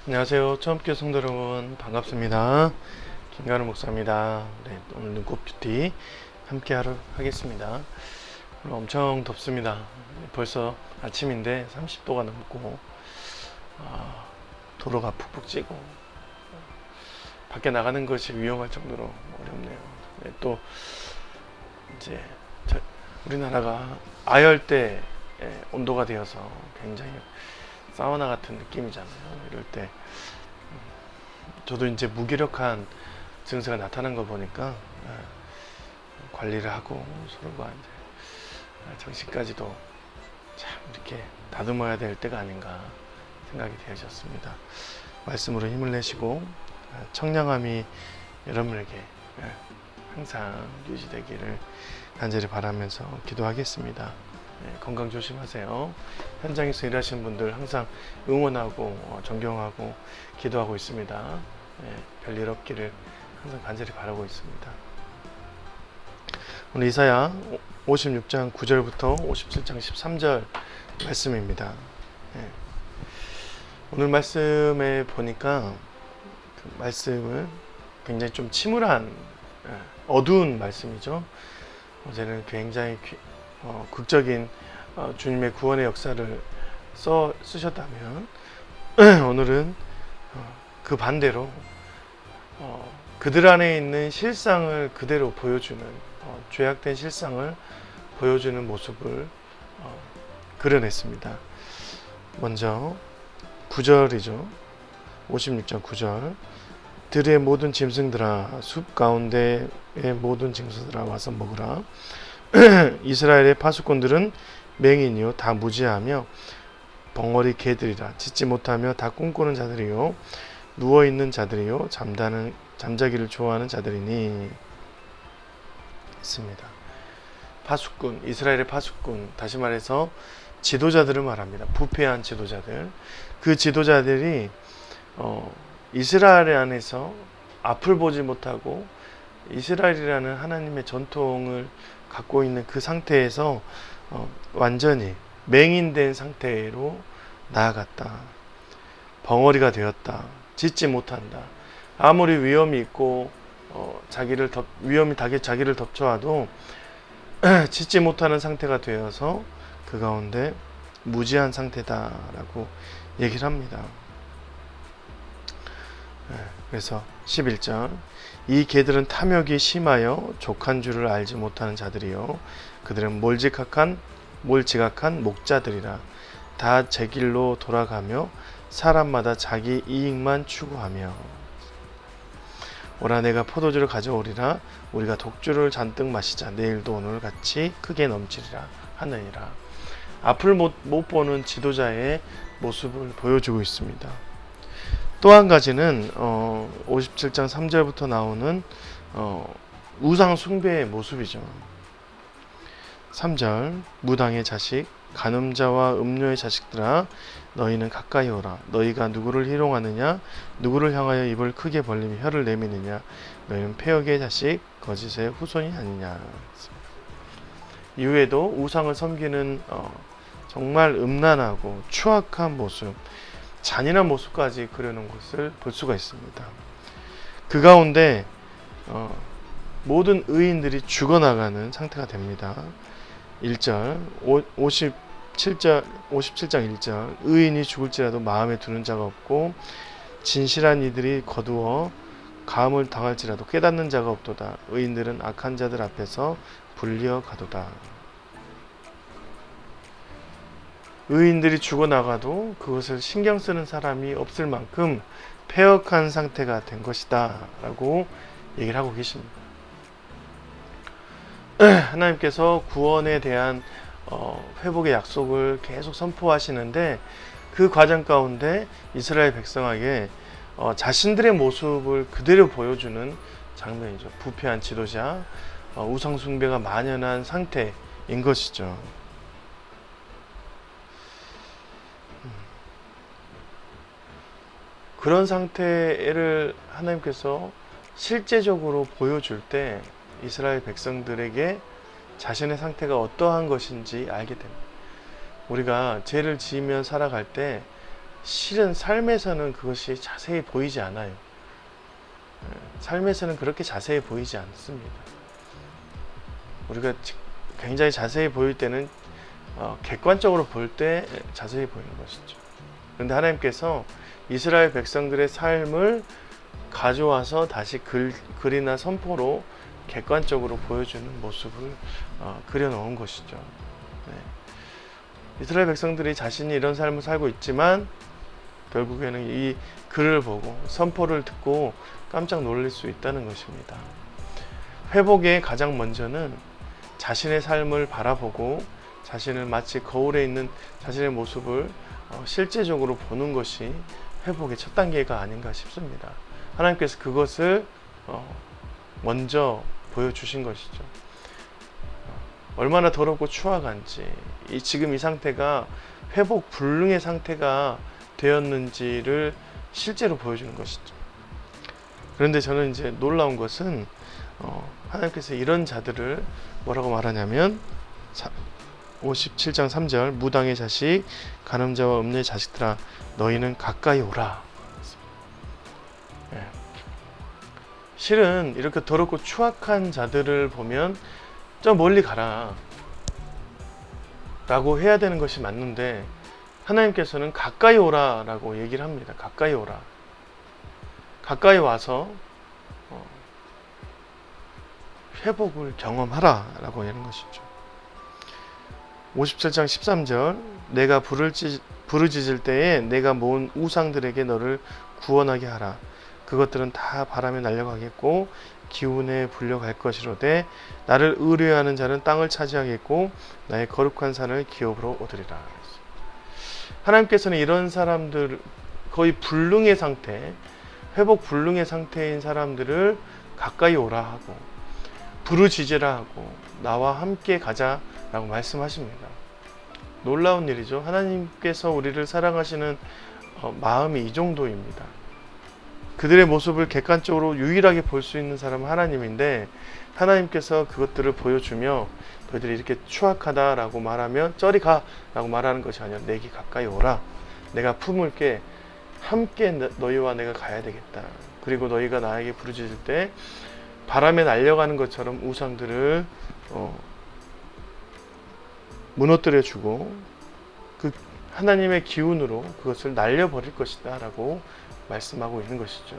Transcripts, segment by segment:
안녕하세요. 처음 뵙는 성도 여러분 반갑습니다. 김가루 목사입니다. 네, 오늘 눈꽃 뷰티 함께 하겠습니다. 오늘 엄청 덥습니다. 벌써 아침인데 30도가 넘고 도로가 푹푹 찌고 밖에 나가는 것이 위험할 정도로 어렵네요. 네, 또 이제 우리나라가 아열대 온도가 되어서 굉장히 사우나 같은 느낌이잖아요. 이럴 때 저도 이제 무기력한 증세가 나타난 거 보니까 관리를 하고 서로가 이제 정신까지도 참 이렇게 다듬어야 될 때가 아닌가 생각이 되어졌습니다. 말씀으로 힘을 내시고 청량함이 여러분에게 항상 유지되기를 간절히 바라면서 기도하겠습니다. 건강 조심하세요. 현장에서 일하시는 분들 항상 응원하고 존경하고 기도하고 있습니다. 별일 없기를 항상 간절히 바라고 있습니다. 오늘 이사야 56장 9절부터 57장 13절 말씀입니다. 오늘 말씀에 보니까 그 말씀은 굉장히 좀 침울한 어두운 말씀이죠. 어제는 굉장히 극적인 주님의 구원의 역사를 쓰셨다면 오늘은 그 반대로 그들 안에 있는 실상을 그대로 보여주는 죄악된 실상을 보여주는 모습을 그려냈습니다. 먼저 9절이죠. 56장 9절 들의 모든 짐승들아 숲 가운데의 모든 짐승들아 와서 먹으라. 이스라엘의 파수꾼들은 맹인이요 다 무지하며 벙어리 개들이라 짖지 못하며 다 꿈꾸는 자들이요 누워있는 자들이요 잠자기를 좋아하는 자들이니 있습니다. 파수꾼, 이스라엘의 파수꾼, 다시 말해서 지도자들을 말합니다. 부패한 지도자들. 그 지도자들이 이스라엘 안에서 앞을 보지 못하고 이스라엘이라는 하나님의 전통을 갖고 있는 그 상태에서 완전히 맹인된 상태로 나아갔다. 벙어리가 되었다. 짖지 못한다. 아무리 위험이 있고 위험이 자기를 덮쳐와도 짖지 못하는 상태가 되어서 그 가운데 무지한 상태다라고 얘기를 합니다. 그래서 11절 이 개들은 탐욕이 심하여 족한 줄을 알지 못하는 자들이요 그들은 몰지각한 목자들이라 다 제 길로 돌아가며 사람마다 자기 이익만 추구하며 오라 내가 포도주를 가져오리라 우리가 독주를 잔뜩 마시자 내일도 오늘 같이 크게 넘치리라 하느니라. 앞을 못 보는 지도자의 모습을 보여주고 있습니다. 또 한 가지는 57장 3절부터 나오는 우상 숭배의 모습이죠. 3절 무당의 자식 간음자와 음료의 자식들아 너희는 가까이 오라. 너희가 누구를 희롱하느냐 누구를 향하여 입을 크게 벌리며 혀를 내미느냐 너희는 패역의 자식 거짓의 후손이 아니냐. 이후에도 우상을 섬기는 정말 음란하고 추악한 모습 잔인한 모습까지 그려놓은 것을 볼 수가 있습니다. 그 가운데 모든 의인들이 죽어나가는 상태가 됩니다. 1절 57장 1절 의인이 죽을지라도 마음에 두는 자가 없고 진실한 이들이 거두어 가음을 당할지라도 깨닫는 자가 없도다. 의인들은 악한 자들 앞에서 불리어 가도다. 의인들이 죽어나가도 그것을 신경 쓰는 사람이 없을 만큼 패역한 상태가 된 것이다 라고 얘기를 하고 계십니다. 하나님께서 구원에 대한 회복의 약속을 계속 선포하시는데 그 과정 가운데 이스라엘 백성에게 자신들의 모습을 그대로 보여주는 장면이죠. 부패한 지도자, 우상 숭배가 만연한 상태인 것이죠. 그런 상태를 하나님께서 실제적으로 보여줄 때 이스라엘 백성들에게 자신의 상태가 어떠한 것인지 알게 됩니다. 우리가 죄를 지으며 살아갈 때 실은 삶에서는 그것이 자세히 보이지 않아요. 삶에서는 그렇게 자세히 보이지 않습니다. 우리가 굉장히 자세히 보일 때는 객관적으로 볼 때 자세히 보이는 것이죠. 그런데 하나님께서 이스라엘 백성들의 삶을 가져와서 다시 글이나 선포로 객관적으로 보여주는 모습을 그려놓은 것이죠. 네. 이스라엘 백성들이 자신이 이런 삶을 살고 있지만 결국에는 이 글을 보고 선포를 듣고 깜짝 놀랄 수 있다는 것입니다. 회복의 가장 먼저는 자신의 삶을 바라보고 자신을 마치 거울에 있는 자신의 모습을 실제적으로 보는 것이 회복의 첫 단계가 아닌가 싶습니다. 하나님께서 그것을 먼저 보여주신 것이죠. 얼마나 더럽고 추악한지, 지금 이 상태가 회복 불능의 상태가 되었는지를 실제로 보여주는 것이죠. 그런데 저는 이제 놀라운 것은 하나님께서 이런 자들을 뭐라고 말하냐면 57장 3절 무당의 자식 간음자와 음녀의 자식들아 너희는 가까이 오라. 네. 실은 이렇게 더럽고 추악한 자들을 보면 저 멀리 가라 라고 해야 되는 것이 맞는데 하나님께서는 가까이 오라 라고 얘기를 합니다. 가까이 오라. 가까이 와서 회복을 경험하라 라고 하는 것이죠. 57장 13절 내가 부르짖을 때에 내가 모은 우상들에게 너를 구원하게 하라. 그것들은 다 바람에 날려가겠고 기운에 불려갈 것이로되 나를 의뢰하는 자는 땅을 차지하겠고 나의 거룩한 산을 기업으로 얻으리라. 하나님께서는 이런 사람들 거의 불능의 상태, 회복 불능의 상태인 사람들을 가까이 오라 하고 부르짖으라 하고 나와 함께 가자라고 말씀하십니다. 놀라운 일이죠. 하나님께서 우리를 사랑하시는 마음이 이 정도입니다. 그들의 모습을 객관적으로 유일하게 볼 수 있는 사람은 하나님인데 하나님께서 그것들을 보여주며 너희들이 이렇게 추악하다라고 말하면 저리 가라고 말하는 것이 아니라 내게 가까이 오라. 내가 품을게. 함께 너희와 내가 가야 되겠다. 그리고 너희가 나에게 부르짖을 때 바람에 날려가는 것처럼 우상들을 무너뜨려 주고 그 하나님의 기운으로 그것을 날려버릴 것이다 라고 말씀하고 있는 것이죠.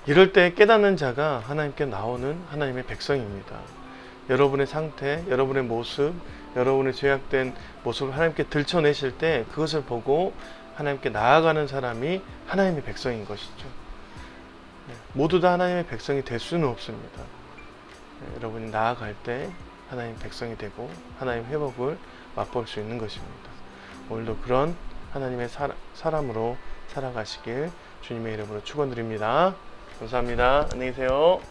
이럴 때 깨닫는 자가 하나님께 나오는 하나님의 백성입니다. 여러분의 상태, 여러분의 모습, 여러분의 죄악된 모습을 하나님께 들춰내실 때 그것을 보고 하나님께 나아가는 사람이 하나님의 백성인 것이죠. 모두 다 하나님의 백성이 될 수는 없습니다. 여러분이 나아갈 때 하나님 백성이 되고 하나님 회복을 맛볼 수 있는 것입니다. 오늘도 그런 하나님의 사람으로 살아가시길 주님의 이름으로 축원드립니다. 감사합니다. 안녕히 계세요.